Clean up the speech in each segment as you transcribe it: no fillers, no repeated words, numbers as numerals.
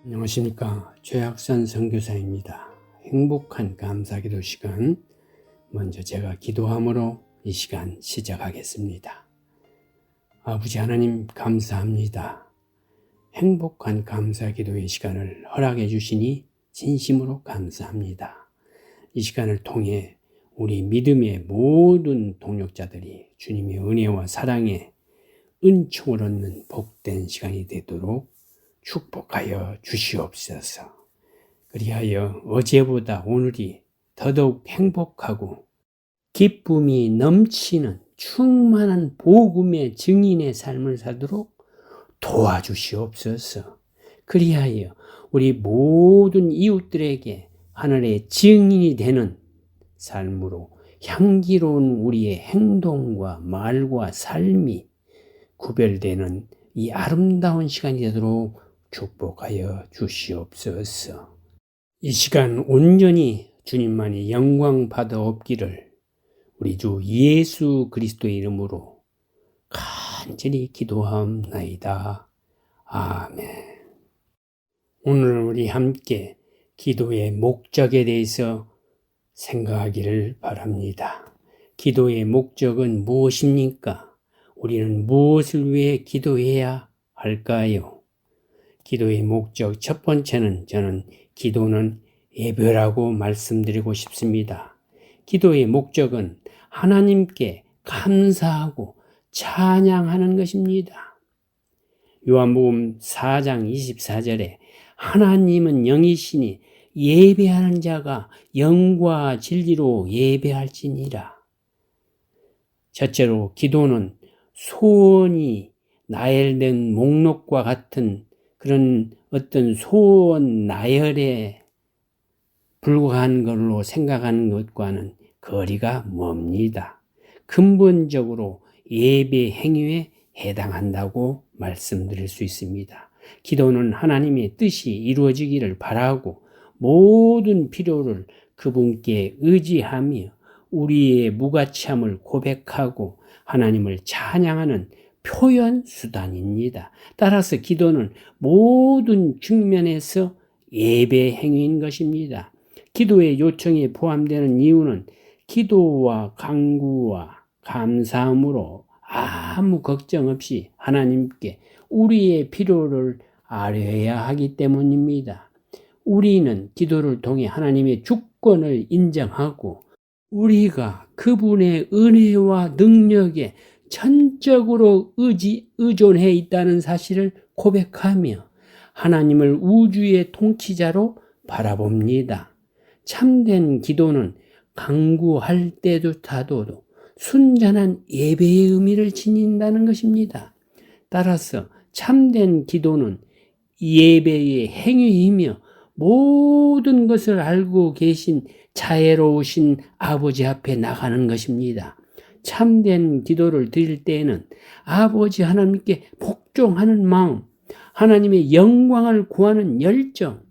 안녕하십니까. 최학선 선교사입니다. 행복한 감사기도 시간, 먼저 제가 기도함으로 이 시간 시작하겠습니다. 아버지 하나님 감사합니다. 행복한 감사기도의 시간을 허락해 주시니 진심으로 감사합니다. 이 시간을 통해 우리 믿음의 모든 동역자들이 주님의 은혜와 사랑에 은총을 얻는 복된 시간이 되도록 축복하여 주시옵소서. 그리하여 어제보다 오늘이 더더욱 행복하고 기쁨이 넘치는 충만한 복음의 증인의 삶을 살도록 도와주시옵소서. 그리하여 우리 모든 이웃들에게 하늘의 증인이 되는 삶으로 향기로운 우리의 행동과 말과 삶이 구별되는 이 아름다운 시간이 되도록 축복하여 주시옵소서. 이 시간 온전히 주님만이 영광 받아옵기를 우리 주 예수 그리스도의 이름으로 간절히 기도하옵나이다. 아멘. 오늘 우리 함께 기도의 목적에 대해서 생각하기를 바랍니다. 기도의 목적은 무엇입니까? 우리는 무엇을 위해 기도해야 할까요? 기도의 목적 첫 번째는 저는 기도는 예배라고 말씀드리고 싶습니다. 기도의 목적은 하나님께 감사하고 찬양하는 것입니다. 요한복음 4장 24절에 하나님은 영이시니 예배하는 자가 영과 진리로 예배할지니라. 첫째로 기도는 소원이 나열된 목록과 같은 그런 어떤 소원 나열에 불과한 걸로 생각하는 것과는 거리가 멉니다. 근본적으로 예배 행위에 해당한다고 말씀드릴 수 있습니다. 기도는 하나님의 뜻이 이루어지기를 바라고 모든 필요를 그분께 의지하며 우리의 무가치함을 고백하고 하나님을 찬양하는 표현 수단입니다. 따라서 기도는 모든 측면에서 예배 행위인 것입니다. 기도의 요청에 포함되는 이유는 기도와 간구와 감사함으로 아무 걱정 없이 하나님께 우리의 필요를 아뢰어야 하기 때문입니다. 우리는 기도를 통해 하나님의 주권을 인정하고 우리가 그분의 은혜와 능력에 전적으로 의존해 있다는 사실을 고백하며 하나님을 우주의 통치자로 바라봅니다. 참된 기도는 간구할 때조차도 순전한 예배의 의미를 지닌다는 것입니다. 따라서 참된 기도는 예배의 행위이며 모든 것을 알고 계신 자애로우신 아버지 앞에 나가는 것입니다. 참된 기도를 드릴 때에는 아버지 하나님께 복종하는 마음, 하나님의 영광을 구하는 열정,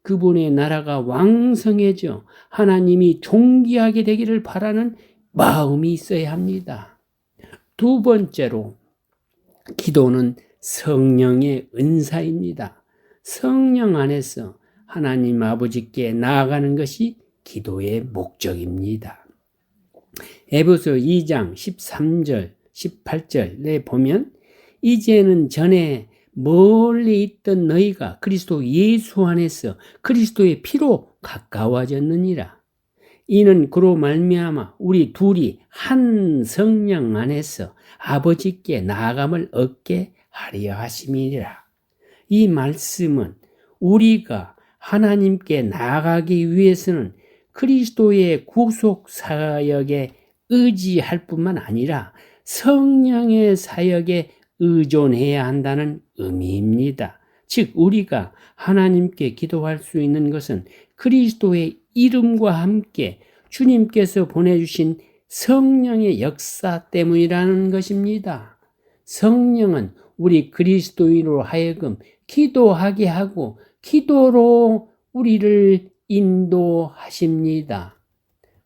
그분의 나라가 왕성해져 하나님이 존귀하게 되기를 바라는 마음이 있어야 합니다. 두 번째로 기도는 성령의 은사입니다. 성령 안에서 하나님 아버지께 나아가는 것이 기도의 목적입니다. 에베소 2장 13절 18절에 보면 이제는 전에 멀리 있던 너희가 그리스도 예수 안에서 그리스도의 피로 가까워졌느니라. 이는 그로 말미암아 우리 둘이 한 성령 안에서 아버지께 나아감을 얻게 하려 하심이니라. 이 말씀은 우리가 하나님께 나아가기 위해서는 그리스도의 구속 사역에 의지할 뿐만 아니라 성령의 사역에 의존해야 한다는 의미입니다. 즉 우리가 하나님께 기도할 수 있는 것은 그리스도의 이름과 함께 주님께서 보내주신 성령의 역사 때문이라는 것입니다. 성령은 우리 그리스도인으로 하여금 기도하게 하고 기도로 우리를 인도하십니다.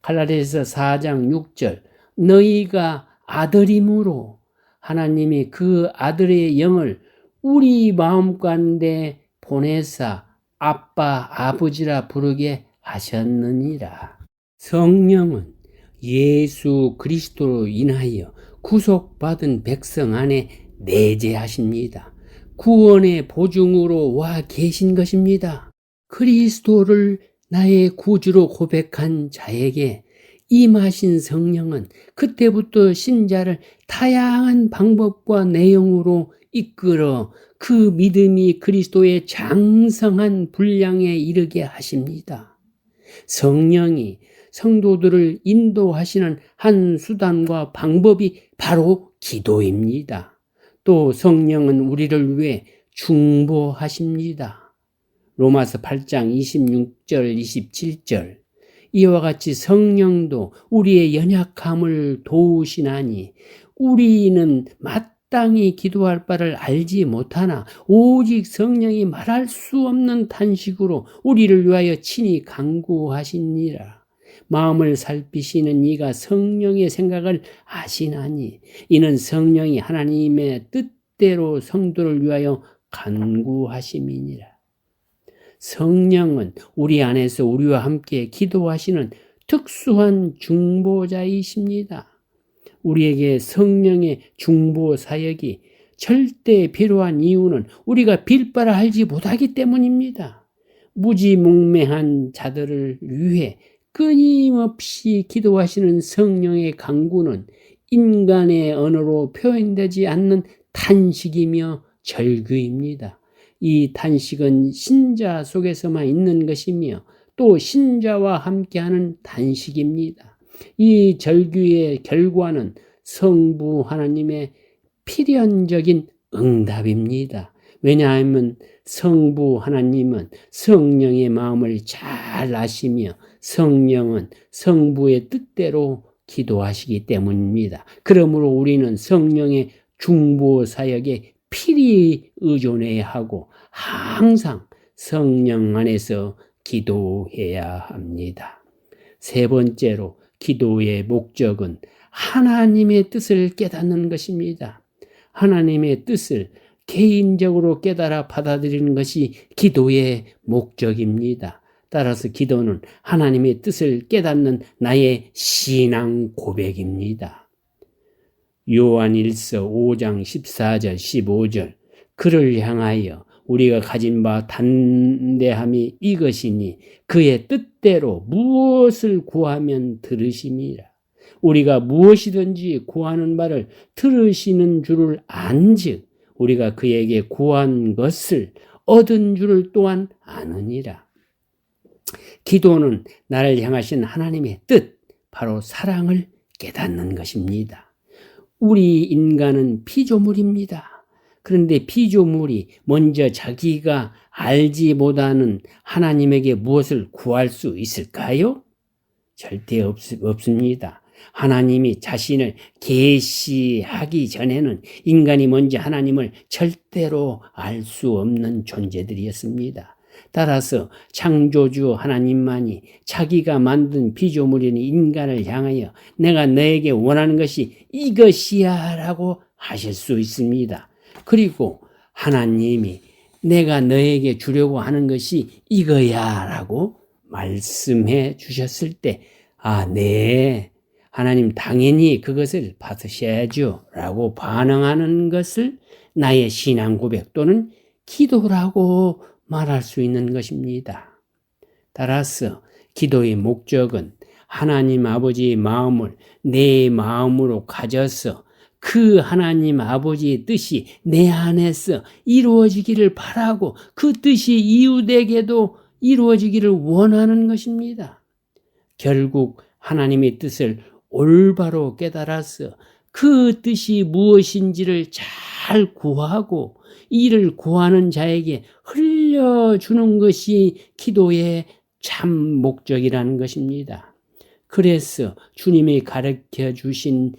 갈라디아서 4장 6절 너희가 아들임으로 하나님이 그 아들의 영을 우리 마음 가운데 보내사 아빠 아버지라 부르게 하셨느니라. 성령은 예수 그리스도로 인하여 구속받은 백성 안에 내재하십니다. 구원의 보증으로 와 계신 것입니다. 그리스도를 나의 구주로 고백한 자에게 임하신 성령은 그때부터 신자를 다양한 방법과 내용으로 이끌어 그 믿음이 그리스도의 장성한 분량에 이르게 하십니다. 성령이 성도들을 인도하시는 한 수단과 방법이 바로 기도입니다. 또 성령은 우리를 위해 중보하십니다. 로마서 8장 26절 27절 이와 같이 성령도 우리의 연약함을 도우시나니 우리는 마땅히 기도할 바를 알지 못하나 오직 성령이 말할 수 없는 탄식으로 우리를 위하여 친히 간구하시니라. 마음을 살피시는 이가 성령의 생각을 아시나니 이는 성령이 하나님의 뜻대로 성도를 위하여 간구하심이니라. 성령은 우리 안에서 우리와 함께 기도하시는 특수한 중보자이십니다. 우리에게 성령의 중보 사역이 절대 필요한 이유는 우리가 빌바라 알지 못하기 때문입니다. 무지몽매한 자들을 위해 끊임없이 기도하시는 성령의 간구는 인간의 언어로 표현되지 않는 탄식이며 절규입니다. 이 탄식은 신자 속에서만 있는 것이며 또 신자와 함께하는 탄식입니다. 이 절규의 결과는 성부 하나님의 필연적인 응답입니다. 왜냐하면 성부 하나님은 성령의 마음을 잘 아시며 성령은 성부의 뜻대로 기도하시기 때문입니다. 그러므로 우리는 성령의 중보 사역에 필히 의존해야 하고 항상 성령 안에서 기도해야 합니다. 세 번째로 기도의 목적은 하나님의 뜻을 깨닫는 것입니다. 하나님의 뜻을 개인적으로 깨달아 받아들이는 것이 기도의 목적입니다. 따라서 기도는 하나님의 뜻을 깨닫는 나의 신앙 고백입니다. 요한일서 5장 14절 15절 그를 향하여 우리가 가진 바 담대함이 이것이니 그의 뜻대로 무엇을 구하면 들으심이라. 우리가 무엇이든지 구하는 바를 들으시는 줄을 안즉 우리가 그에게 구한 것을 얻은 줄을 또한 아느니라. 기도는 나를 향하신 하나님의 뜻, 바로 사랑을 깨닫는 것입니다. 우리 인간은 피조물입니다. 그런데 피조물이 먼저 자기가 알지 못하는 하나님에게 무엇을 구할 수 있을까요? 절대 없습니다. 하나님이 자신을 계시하기 전에는 인간이 먼저 하나님을 절대로 알 수 없는 존재들이었습니다. 따라서 창조주 하나님만이 자기가 만든 피조물인 인간을 향하여 내가 너에게 원하는 것이 이것이야 라고 하실 수 있습니다. 그리고 하나님이 내가 너에게 주려고 하는 것이 이거야 라고 말씀해 주셨을 때 네, 하나님 당연히 그것을 받으셔야죠 라고 반응하는 것을 나의 신앙 고백 또는 기도라고 말할 수 있는 것입니다. 따라서 기도의 목적은 하나님 아버지의 마음을 내 마음으로 가져서 그 하나님 아버지의 뜻이 내 안에서 이루어지기를 바라고 그 뜻이 이웃에게도 이루어지기를 원하는 것입니다. 결국 하나님의 뜻을 올바로 깨달아서 그 뜻이 무엇인지를 잘 구하고 이를 구하는 자에게 흘려주는 것이 기도의 참 목적이라는 것입니다. 그래서 주님이 가르쳐 주신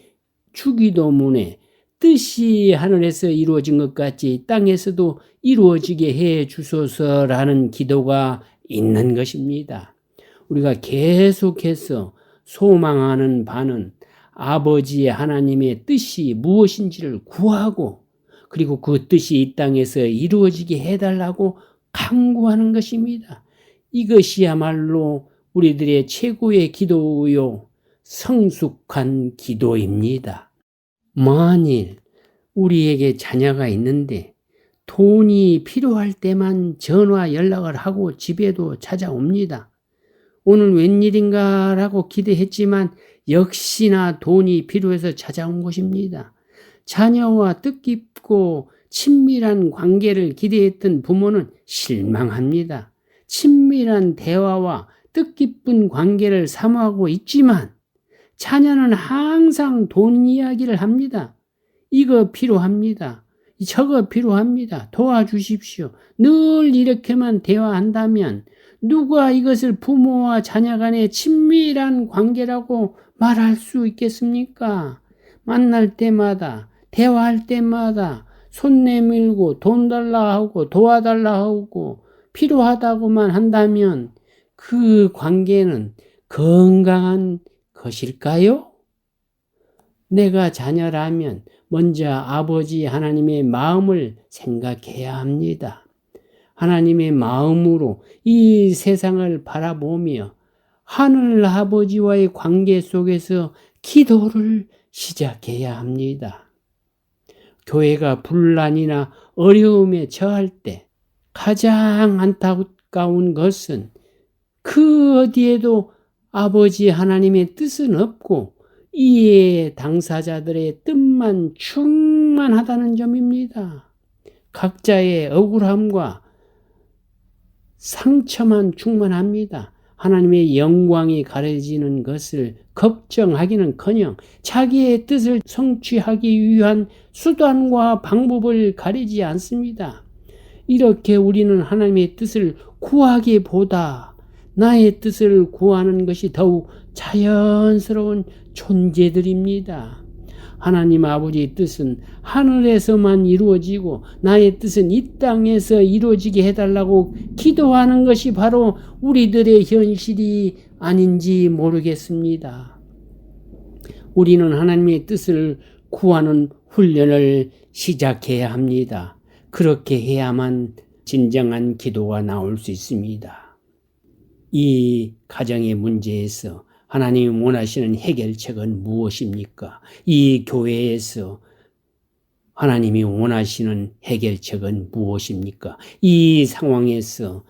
주기도문에 뜻이 하늘에서 이루어진 것 같이 땅에서도 이루어지게 해 주소서라는 기도가 있는 것입니다. 우리가 계속해서 소망하는 바는 아버지 하나님의 뜻이 무엇인지를 구하고 그리고 그 뜻이 이 땅에서 이루어지게 해달라고 간구하는 것입니다. 이것이야말로 우리들의 최고의 기도요, 성숙한 기도입니다. 만일 우리에게 자녀가 있는데 돈이 필요할 때만 전화 연락을 하고 집에도 찾아옵니다. 오늘 웬일인가 라고 기대했지만 역시나 돈이 필요해서 찾아온 것입니다. 자녀와 뜻깊고 친밀한 관계를 기대했던 부모는 실망합니다. 친밀한 대화와 뜻깊은 관계를 사모하고 있지만 자녀는 항상 돈 이야기를 합니다. 이거 필요합니다. 저거 필요합니다. 도와주십시오. 늘 이렇게만 대화한다면 누가 이것을 부모와 자녀 간의 친밀한 관계라고 말할 수 있겠습니까? 만날 때마다, 대화할 때마다 손 내밀고 돈 달라 하고 도와달라 하고 필요하다고만 한다면 그 관계는 건강한 것일까요? 내가 자녀라면 먼저 아버지 하나님의 마음을 생각해야 합니다. 하나님의 마음으로 이 세상을 바라보며 하늘 아버지와의 관계 속에서 기도를 시작해야 합니다. 교회가 분란이나 어려움에 처할 때 가장 안타까운 것은 그 어디에도 아버지 하나님의 뜻은 없고 이에 당사자들의 뜻만 충만하다는 점입니다. 각자의 억울함과 상처만 충만합니다. 하나님의 영광이 가려지는 것을 걱정하기는커녕 자기의 뜻을 성취하기 위한 수단과 방법을 가리지 않습니다. 이렇게 우리는 하나님의 뜻을 구하기보다 나의 뜻을 구하는 것이 더욱 자연스러운 존재들입니다. 하나님 아버지의 뜻은 하늘에서만 이루어지고 나의 뜻은 이 땅에서 이루어지게 해달라고 기도하는 것이 바로 우리들의 현실이 아닌지 모르겠습니다. 우리는 하나님의 뜻을 구하는 훈련을 시작해야 합니다. 그렇게 해야만 진정한 기도가 나올 수 있습니다. 이 가정의 문제에서 하나님이 원하시는 해결책은 무엇입니까? 이 교회에서 하나님이 원하시는 해결책은 무엇입니까? 이 상황에서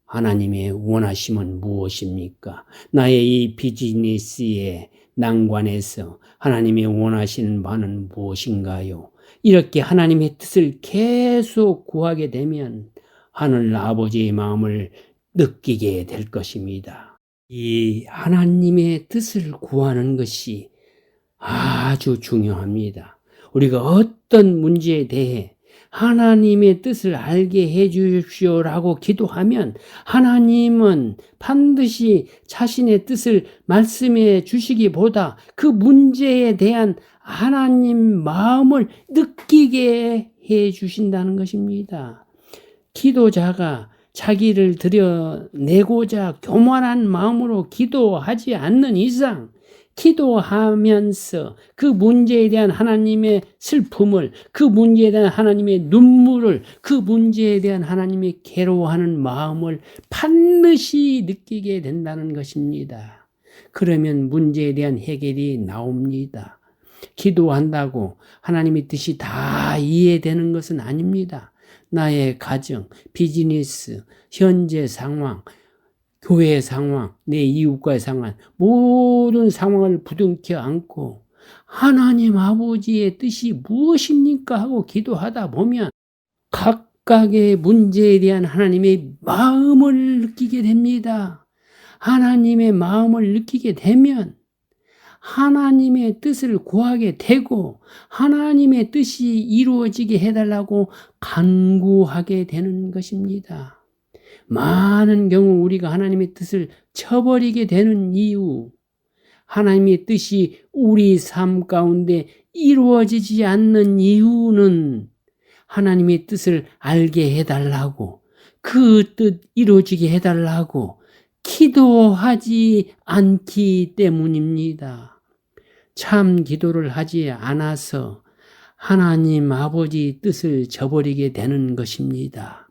하나님의 원하심은 무엇입니까? 나의 이 비즈니스의 난관에서 하나님이 원하시는 바는 무엇인가요? 이렇게 하나님의 뜻을 계속 구하게 되면 하늘 아버지의 마음을 느끼게 될 것입니다. 이 하나님의 뜻을 구하는 것이 아주 중요합니다. 우리가 어떤 문제에 대해 하나님의 뜻을 알게 해 주십시오라고 기도하면 하나님은 반드시 자신의 뜻을 말씀해 주시기보다 그 문제에 대한 하나님 마음을 느끼게 해 주신다는 것입니다. 기도자가 자기를 드러내고자 교만한 마음으로 기도하지 않는 이상 기도하면서 그 문제에 대한 하나님의 슬픔을, 그 문제에 대한 하나님의 눈물을, 그 문제에 대한 하나님의 괴로워하는 마음을 반드시 느끼게 된다는 것입니다. 그러면 문제에 대한 해결이 나옵니다. 기도한다고 하나님의 뜻이 다 이해되는 것은 아닙니다. 나의 가정, 비즈니스, 현재 상황, 교회 상황, 내 이웃과의 상황, 모든 상황을 부둥켜 안고 하나님 아버지의 뜻이 무엇입니까 하고 기도하다 보면 각각의 문제에 대한 하나님의 마음을 느끼게 됩니다. 하나님의 마음을 느끼게 되면 하나님의 뜻을 구하게 되고 하나님의 뜻이 이루어지게 해달라고 간구하게 되는 것입니다. 많은 경우 우리가 하나님의 뜻을 쳐버리게 되는 이유, 하나님의 뜻이 우리 삶 가운데 이루어지지 않는 이유는 하나님의 뜻을 알게 해달라고, 그 뜻 이루어지게 해달라고 기도하지 않기 때문입니다. 참 기도를 하지 않아서 하나님 아버지 뜻을 저버리게 되는 것입니다.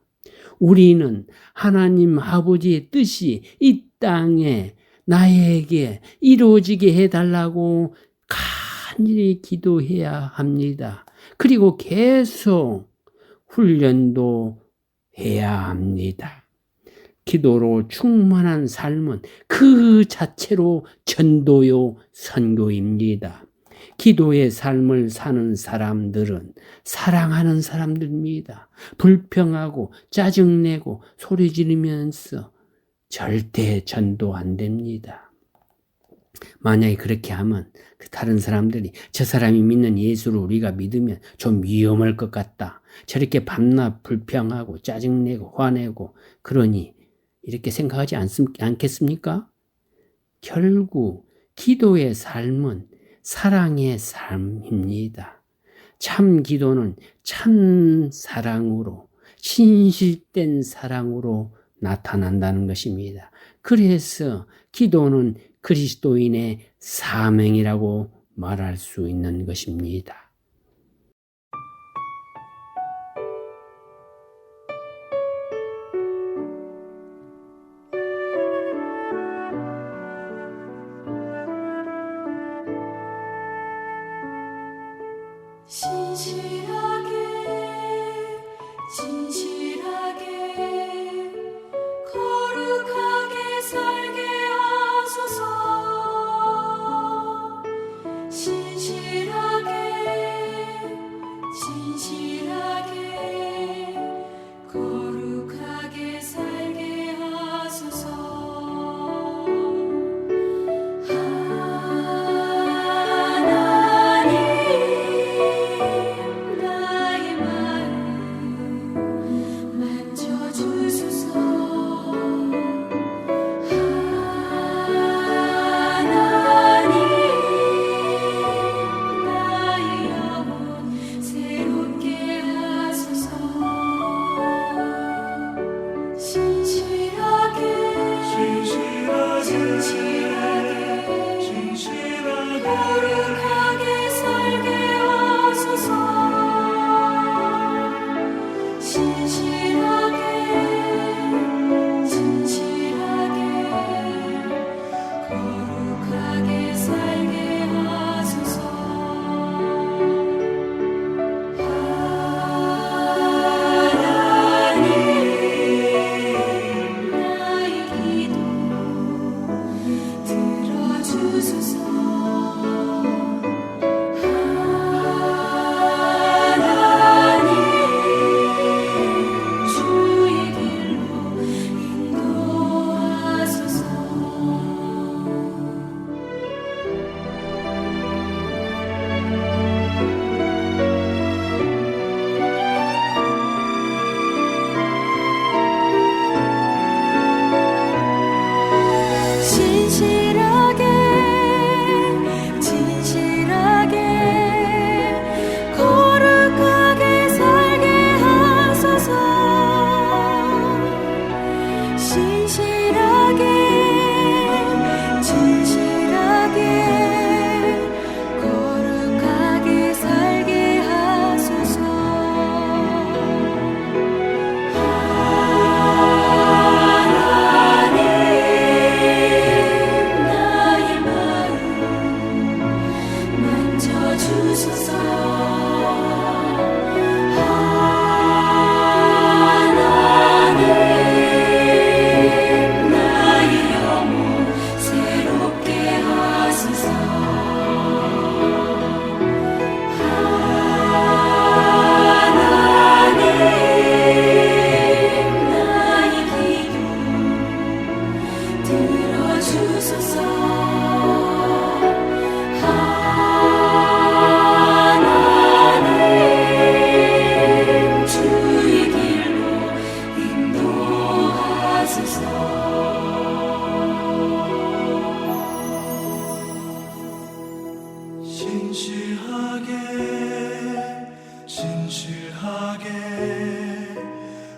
우리는 하나님 아버지의 뜻이 이 땅에 나에게 이루어지게 해달라고 간절히 기도해야 합니다. 그리고 계속 훈련도 해야 합니다. 기도로 충만한 삶은 그 자체로 전도요 선교입니다. 기도의 삶을 사는 사람들은 사랑하는 사람들입니다. 불평하고 짜증내고 소리 지르면서 절대 전도 안 됩니다. 만약에 그렇게 하면 다른 사람들이 저 사람이 믿는 예수를 우리가 믿으면 좀 위험할 것 같다. 저렇게 밤낮 불평하고 짜증내고 화내고 그러니 이렇게 생각하지 않겠습니까? 결국 기도의 삶은 사랑의 삶입니다. 참 기도는 참 사랑으로, 진실된 사랑으로 나타난다는 것입니다. 그래서 기도는 그리스도인의 사명이라고 말할 수 있는 것입니다. 진실하게 거룩하게 살게 하소서. 진실하게 거룩하게 살게 하소서. 나의 마음 만져주소서.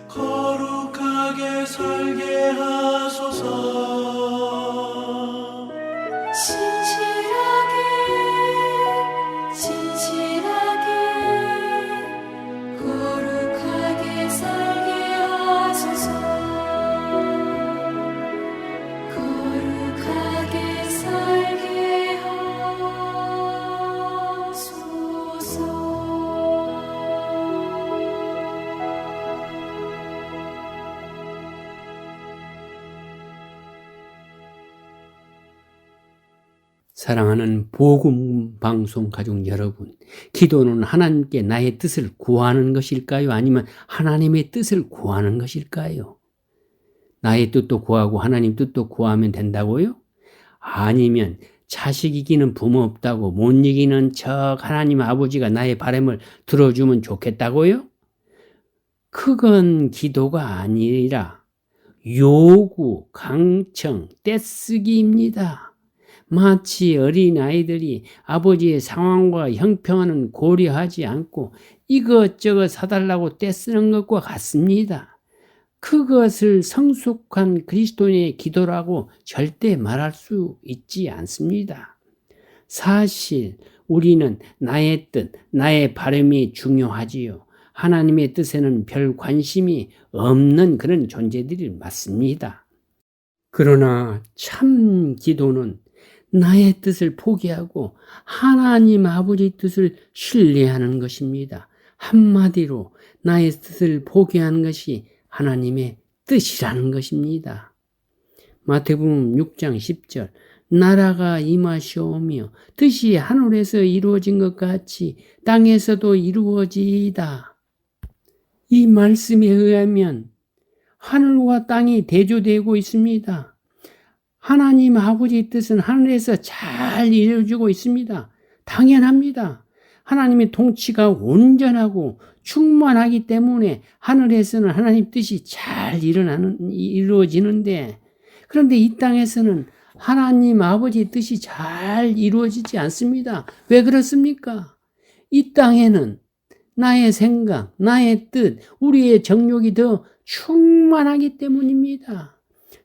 거룩하게 살게 하소서. 진실하게 거룩하게 살게 하소서. 거룩하게 살게 하소서. 사랑하는 복음 방송 가족 여러분, 기도는 하나님께 나의 뜻을 구하는 것일까요? 아니면 하나님의 뜻을 구하는 것일까요? 나의 뜻도 구하고 하나님 뜻도 구하면 된다고요? 아니면 자식 이기는 부모 없다고 못 이기는 척 하나님 아버지가 나의 바람을 들어주면 좋겠다고요? 그건 기도가 아니라 요구, 강청, 떼쓰기입니다. 마치 어린아이들이 아버지의 상황과 형편은 고려하지 않고 이것저것 사달라고 떼쓰는 것과 같습니다. 그것을 성숙한 그리스도인의 기도라고 절대 말할 수 있지 않습니다. 사실 우리는 나의 뜻, 나의 바람이 중요하지요. 하나님의 뜻에는 별 관심이 없는 그런 존재들이 맞습니다. 그러나 참 기도는 나의 뜻을 포기하고 하나님 아버지 뜻을 신뢰하는 것입니다. 한마디로 나의 뜻을 포기하는 것이 하나님의 뜻이라는 것입니다. 마태복음 6장 10절 나라가 임하시오며 뜻이 하늘에서 이루어진 것 같이 땅에서도 이루어지이다. 이 말씀에 의하면 하늘과 땅이 대조되고 있습니다. 하나님 아버지의 뜻은 하늘에서 잘 이루어지고 있습니다. 당연합니다. 하나님의 통치가 온전하고 충만하기 때문에 하늘에서는 하나님 뜻이 잘 이루어지는데, 그런데 이 땅에서는 하나님 아버지의 뜻이 잘 이루어지지 않습니다. 왜 그렇습니까? 이 땅에는 나의 생각, 나의 뜻, 우리의 정욕이 더 충만하기 때문입니다.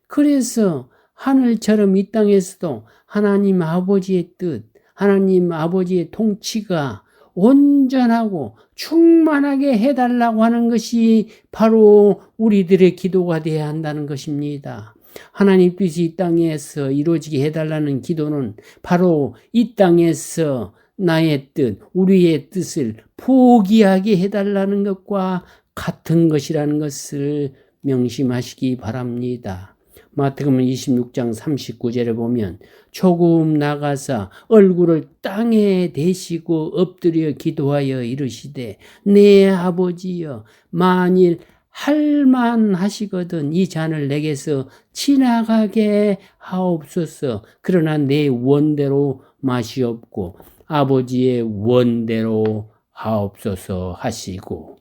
그래서 하늘처럼 이 땅에서도 하나님 아버지의 뜻, 하나님 아버지의 통치가 온전하고 충만하게 해달라고 하는 것이 바로 우리들의 기도가 되어야 한다는 것입니다. 하나님 뜻이 이 땅에서 이루어지게 해달라는 기도는 바로 이 땅에서 나의 뜻, 우리의 뜻을 포기하게 해달라는 것과 같은 것이라는 것을 명심하시기 바랍니다. 마태복음 26장 39절에 보면 조금 나가사 얼굴을 땅에 대시고 엎드려 기도하여 이르시되 내 아버지여 만일 할만하시거든 이 잔을 내게서 지나가게 하옵소서. 그러나 내 원대로 마시옵고 아버지의 원대로 하옵소서 하시고,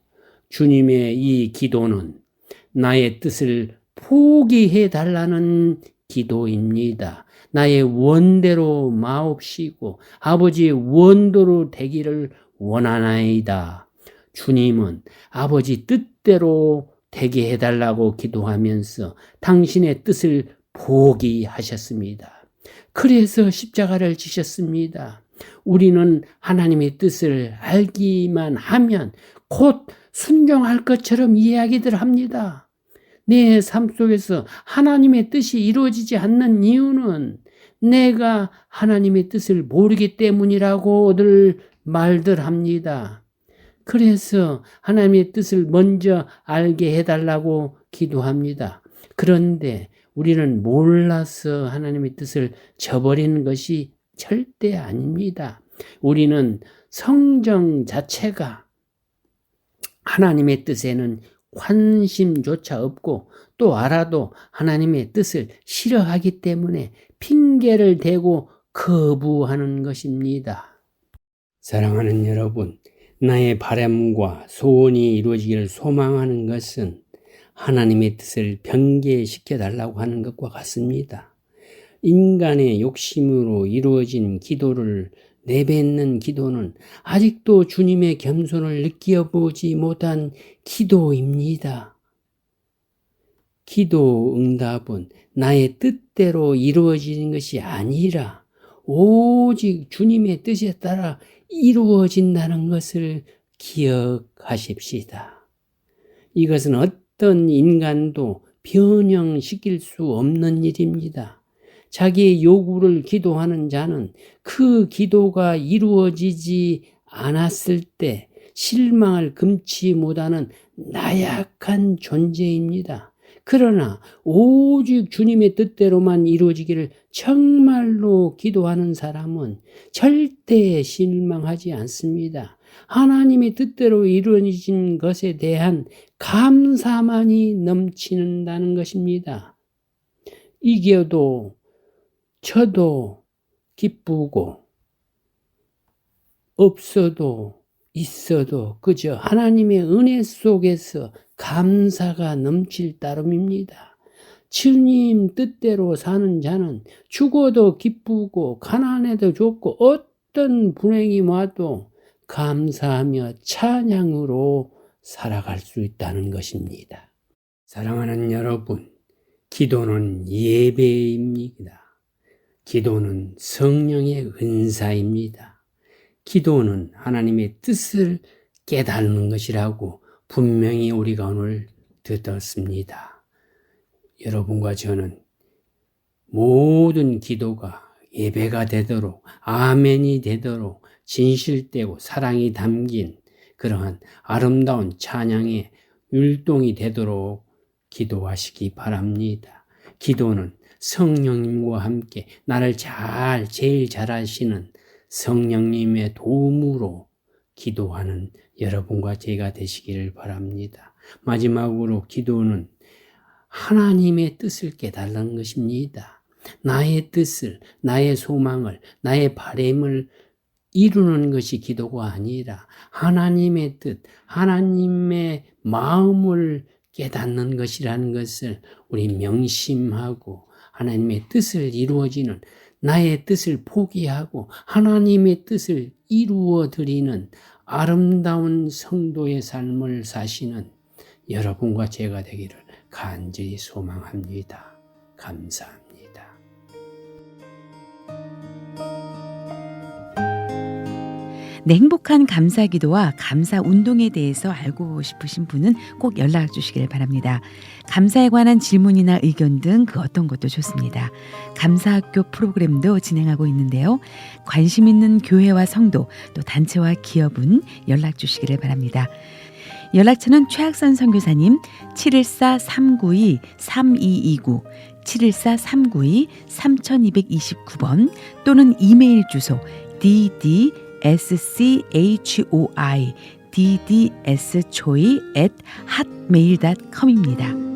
주님의 이 기도는 나의 뜻을 포기해 달라는 기도입니다. 나의 원대로 마옵시고 아버지의 원도로 되기를 원하나이다. 주님은 아버지 뜻대로 되게 해달라고 기도하면서 당신의 뜻을 포기하셨습니다. 그래서 십자가를 지셨습니다. 우리는 하나님의 뜻을 알기만 하면 곧 순종할 것처럼 이야기들 합니다. 내 삶 속에서 하나님의 뜻이 이루어지지 않는 이유는 내가 하나님의 뜻을 모르기 때문이라고들 말들 합니다. 그래서 하나님의 뜻을 먼저 알게 해달라고 기도합니다. 그런데 우리는 몰라서 하나님의 뜻을 저버리는 것이 절대 아닙니다. 우리는 성경 자체가 하나님의 뜻에는 관심조차 없고 또 알아도 하나님의 뜻을 싫어하기 때문에 핑계를 대고 거부하는 것입니다. 사랑하는 여러분, 나의 바람과 소원이 이루어지기를 소망하는 것은 하나님의 뜻을 변개시켜 달라고 하는 것과 같습니다. 인간의 욕심으로 이루어진 기도를 내뱉는 기도는 아직도 주님의 겸손을 느껴보지 못한 기도입니다. 기도 응답은 나의 뜻대로 이루어지는 것이 아니라 오직 주님의 뜻에 따라 이루어진다는 것을 기억하십시다. 이것은 어떤 인간도 변형시킬 수 없는 일입니다. 자기의 요구를 기도하는 자는 그 기도가 이루어지지 않았을 때 실망을 금치 못하는 나약한 존재입니다. 그러나 오직 주님의 뜻대로만 이루어지기를 정말로 기도하는 사람은 절대 실망하지 않습니다. 하나님의 뜻대로 이루어진 것에 대한 감사만이 넘치는다는 것입니다. 이겨도 쳐도 기쁘고 없어도 있어도 그저 하나님의 은혜 속에서 감사가 넘칠 따름입니다. 주님 뜻대로 사는 자는 죽어도 기쁘고 가난해도 좋고 어떤 불행이 와도 감사하며 찬양으로 살아갈 수 있다는 것입니다. 사랑하는 여러분, 기도는 예배입니다. 기도는 성령의 은사입니다. 기도는 하나님의 뜻을 깨닫는 것이라고 분명히 우리가 오늘 듣었습니다. 여러분과 저는 모든 기도가 예배가 되도록, 아멘이 되도록 진실되고 사랑이 담긴 그러한 아름다운 찬양의 율동이 되도록 기도하시기 바랍니다. 기도는 성령님과 함께 나를 제일 잘하시는 성령님의 도움으로 기도하는 여러분과 제가 되시기를 바랍니다. 마지막으로 기도는 하나님의 뜻을 깨달는 것입니다. 나의 뜻을, 나의 소망을, 나의 바람을 이루는 것이 기도가 아니라 하나님의 뜻, 하나님의 마음을 깨닫는 것이라는 것을 우리 명심하고 하나님의 뜻을 이루어지는 나의 뜻을 포기하고 하나님의 뜻을 이루어 드리는 아름다운 성도의 삶을 사시는 여러분과 제가 되기를 간절히 소망합니다. 감사합니다. 네, 행복한 감사 기도와 감사 운동에 대해서 알고 싶으신 분은 꼭 연락 주시길 바랍니다. 감사에 관한 질문이나 의견 등 그 어떤 것도 좋습니다. 감사학교 프로그램도 진행하고 있는데요. 관심 있는 교회와 성도 또 단체와 기업은 연락 주시기를 바랍니다. 연락처는 최학선 선교사님 714-392-3229 714-392-3229번 또는 이메일 주소 ddschoi@hotmail.com입니다.